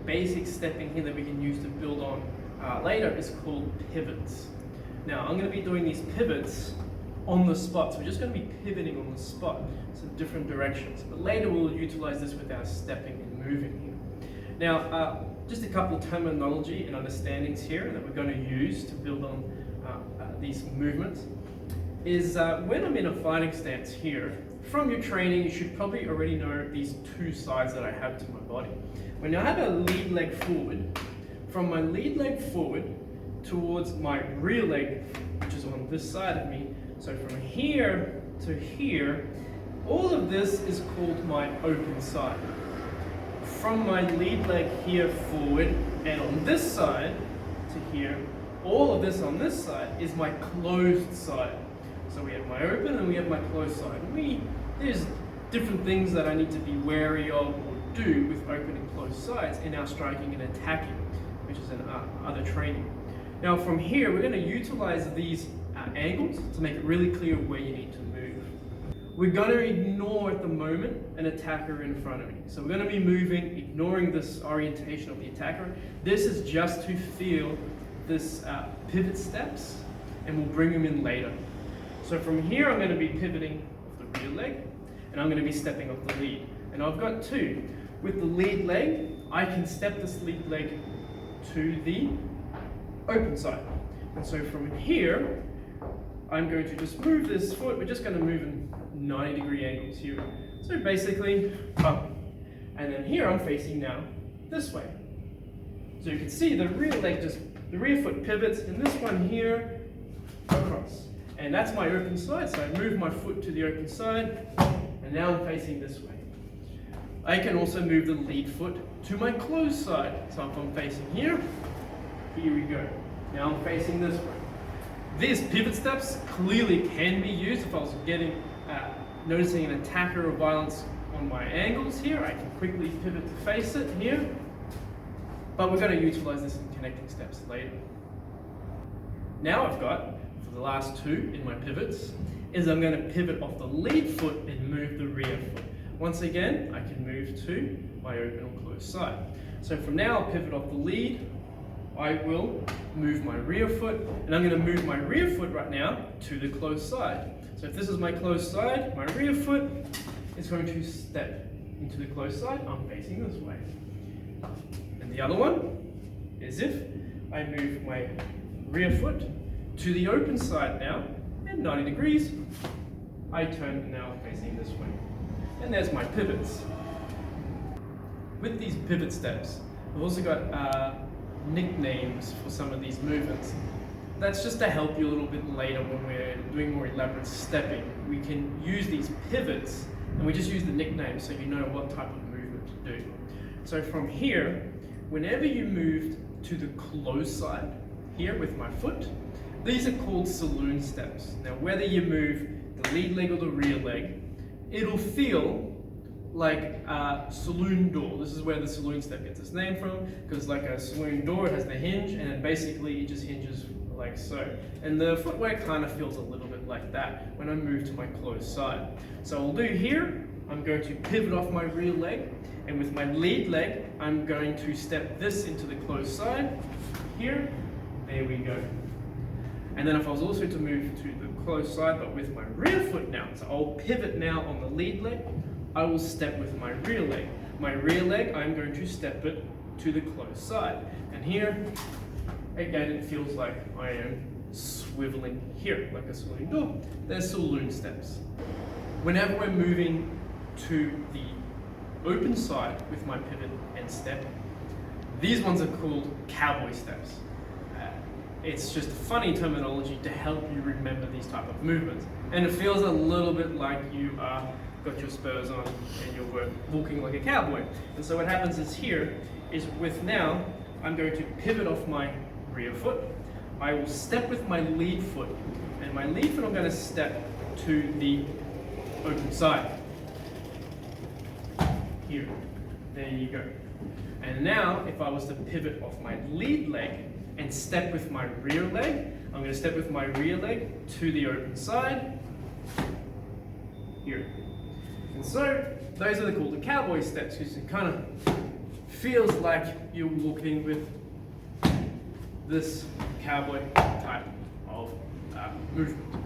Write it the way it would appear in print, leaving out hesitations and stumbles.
basic stepping here that we can use to build on later is called pivots. Now I'm going to be doing these pivots on the spot, so we're just going to be pivoting on the spot, so different directions. But later we'll utilize this with our stepping and moving here. Now, just a couple of terminology and understandings here that we're going to use to build on these movements is when I'm in a fighting stance here, from your training you should probably already know these two sides that I have to my body. When I have a lead leg forward, from my lead leg forward towards my rear leg, which is on this side of me, so from here to here, all of this is called my open side. From my lead leg here forward and on this side to here, all of this on this side is my closed side. So we have my open and we have my closed side. There's different things that I need to be wary of or do with open and closed sides in our striking and attacking, which is in other training. Now from here, we're going to utilize these angles to make it really clear where you need to move. We're going to ignore at the moment an attacker in front of me. So we're going to be moving, ignoring this orientation of the attacker. This is just to feel this pivot steps, and we'll bring them in later. So from here, I'm going to be pivoting off the rear leg, and I'm going to be stepping off the lead. And I've got two. With the lead leg, I can step this lead leg to the open side. And so from here, I'm going to just move this foot. We're just going to move in 90-degree angles here. So basically, up. And then here I'm facing now this way. So you can see the rear leg the rear foot pivots, and this one here across. And that's my open side, so I move my foot to the open side, and now I'm facing this way. I can also move the lead foot to my closed side. So if I'm facing here, here we go. Now I'm facing this way. These pivot steps clearly can be used if I was noticing an attacker or violence on my angles here. I can quickly pivot to face it here. But we're going to utilize this in connecting steps later. Now I've got, for the last two in my pivots, is I'm going to pivot off the lead foot and move the rear foot. Once again, I can move to my open or closed side. So from now, I'll pivot off the lead. I will move my rear foot, and I'm going to move my rear foot right now to the closed side. So if this is my closed side, my rear foot is going to step into the closed side. I'm facing this way. And the other one is if I move my rear foot to the open side now, and 90 degrees, I turn now facing this way. And there's my pivots. With these pivot steps, I've also got nicknames for some of these movements. That's just to help you a little bit later when we're doing more elaborate stepping. We can use these pivots, and we just use the nicknames so you know what type of movement to do. So from here, whenever you move to the closed side, here with my foot, these are called saloon steps. Now whether you move the lead leg or the rear leg, it'll feel like a saloon door. This is where the saloon step gets its name from, because like a saloon door, it has the hinge, and then basically it just hinges like so. And the footwork kind of feels a little bit like that when I move to my closed side. So I'll do here, I'm going to pivot off my rear leg, and with my lead leg, I'm going to step this into the closed side. Here, there we go. And then if I was also to move to the closed side, but with my rear foot now, so I'll pivot now on the lead leg, I will step with my rear leg. My rear leg, I'm going to step it to the closed side. And here, again, it feels like I am swiveling here, like a saloon door. There's saloon steps. Whenever we're moving to the open side with my pivot and step, these ones are called cowboy steps. It's just funny terminology to help you remember these type of movements. And it feels a little bit like you got your spurs on and you're walking like a cowboy. And so what happens is here, is with now, I'm going to pivot off my rear foot. I will step with my lead foot. And my lead foot I'm going to step to the open side. Here. There you go. And now, if I was to pivot off my lead leg and step with my rear leg, I'm going to step with my rear leg to the open side. Here. And so, those are called the cowboy steps, because you kind of feels like you're walking with this cowboy type of movement.